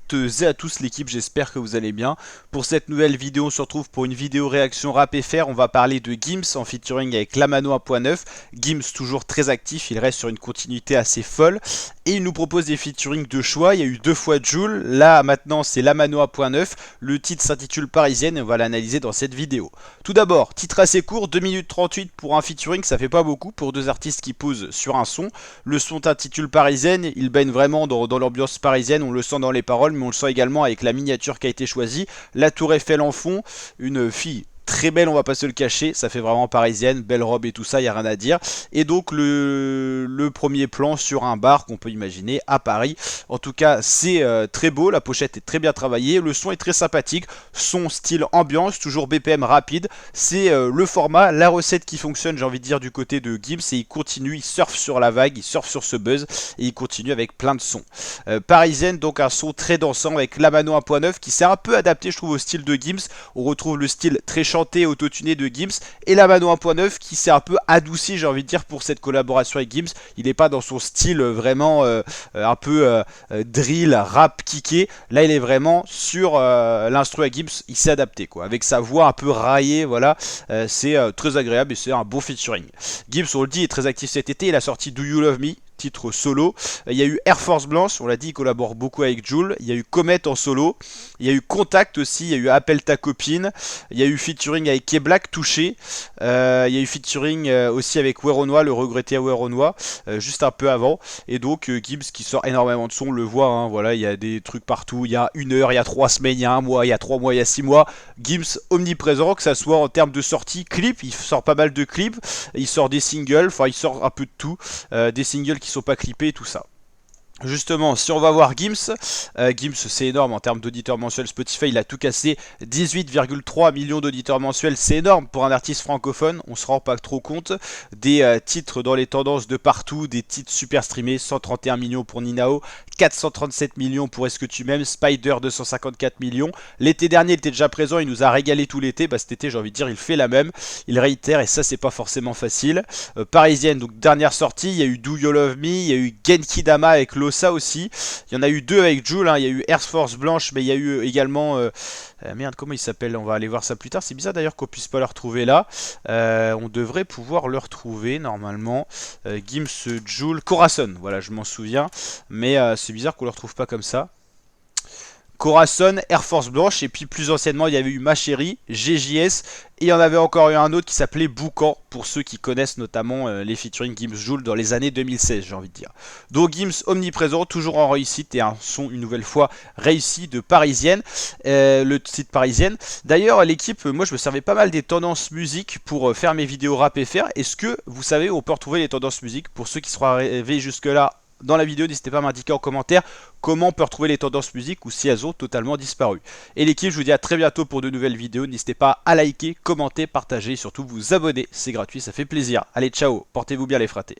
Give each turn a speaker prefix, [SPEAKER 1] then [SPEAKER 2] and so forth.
[SPEAKER 1] toutes et à tous l'équipe, j'espère que vous allez bien. Pour cette nouvelle vidéo, on se retrouve pour une vidéo réaction rap FR. On va parler de Gims en featuring avec Lamano 1.9. Gims toujours très actif, il reste sur une continuité assez folle. Et il nous propose des featuring de choix. Il y a eu deux fois Jul, là maintenant c'est Lamano 1.9. Le titre s'intitule Parisienne et on va l'analyser dans cette vidéo. Tout d'abord, titre assez court, 2 minutes 38 pour un featuring, ça fait pas beaucoup pour deux artistes qui posent sur un son. Le son s'intitule Parisienne, il baigne vraiment dans l'ambiance parisienne, on le sent dans les paroles, mais on le sent également avec la miniature qui a été choisie. La tour Eiffel en fond, une fille très belle, on va pas se le cacher, ça fait vraiment parisienne, belle robe et tout ça, y a rien à dire. Et donc le premier plan sur un bar qu'on peut imaginer à Paris. En tout cas, c'est très beau, la pochette est très bien travaillée, le son est très sympathique, son style ambiance, toujours BPM rapide. C'est le format, la recette qui fonctionne, j'ai envie de dire, du côté de Gims, et il continue, il surfe sur la vague, il surfe sur ce buzz, et il continue avec plein de sons. Parisienne, donc un son très dansant avec Lamano 1.9 qui s'est un peu adapté, je trouve, au style de Gims. On retrouve le style très chanté, autotuné de Gims, et Lamano 1.9 qui s'est un peu adouci, j'ai envie de dire, pour cette collaboration avec Gims. Il n'est pas dans son style vraiment un peu drill, rap, kické. Là, il est vraiment sur l'instru à Gims, il s'est adapté, quoi. Avec sa voix un peu raillée, voilà, c'est très agréable et c'est un bon featuring. Gims, on le dit, est très actif cet été, il a sorti Do You Love Me, titre solo. Il y a eu Air Force Blanche, on l'a dit, il collabore beaucoup avec Jul. Il y a eu Comet en solo. Il y a eu Contact aussi, il y a eu Appelle ta copine. Il y a eu featuring avec K-Black, Touché. Il y a eu featuring aussi avec Weronois, le regretté Weronois, juste un peu avant. Et donc Gims qui sort énormément de sons, on le voit, hein, voilà, il y a des trucs partout. Il y a une heure, il y a 3 semaines, il y a un mois, il y a 3 mois, il y a 6 mois. Gims omniprésent, que ça soit en termes de sortie, clips, il sort pas mal de clips. Il sort des singles, enfin il sort un peu de tout. Des singles qui sont pas clippés, tout ça. Justement, si on va voir Gims, Gims c'est énorme en termes d'auditeurs mensuels Spotify, il a tout cassé, 18,3 millions d'auditeurs mensuels, c'est énorme pour un artiste francophone, on se rend pas trop compte, des titres dans les tendances de partout, des titres super streamés, 131 millions pour Ninao, 437 millions pour Est-ce que tu m'aimes, Spider 254 millions, l'été dernier il était déjà présent, il nous a régalé tout l'été, bah cet été j'ai envie de dire il fait la même, il réitère et ça c'est pas forcément facile. Parisienne, donc dernière sortie, il y a eu Do You Love Me, il y a eu Genki Dama avec ça aussi, il y en a eu deux avec Jul, hein. Il y a eu Air Force Blanche, mais il y a eu également merde, comment il s'appelle, on va aller voir ça plus tard, c'est bizarre d'ailleurs qu'on puisse pas le retrouver là, on devrait pouvoir le retrouver normalement, Gims, Jul, Corazon, voilà je m'en souviens, mais c'est bizarre qu'on le retrouve pas comme ça. Corazon, Air Force Blanche, et puis plus anciennement il y avait eu Ma Chérie, GJS, et il y en avait encore eu un autre qui s'appelait Boucan, pour ceux qui connaissent notamment les featuring Gims Jul dans les années 2016, j'ai envie de dire. Donc Gims omniprésent, toujours en réussite, et un son une nouvelle fois réussi de Parisienne, le site Parisienne. D'ailleurs l'équipe, moi je me servais pas mal des tendances musique pour faire mes vidéos rap FR. Est-ce que vous savez où on peut retrouver les tendances musique? Pour ceux qui seront arrivés jusque là dans la vidéo, n'hésitez pas à m'indiquer en commentaire comment on peut retrouver les tendances musique ou si elles ont totalement disparu. Et l'équipe, je vous dis à très bientôt pour de nouvelles vidéos. N'hésitez pas à liker, commenter, partager et surtout vous abonner. C'est gratuit, ça fait plaisir. Allez, ciao, portez-vous bien les fratés.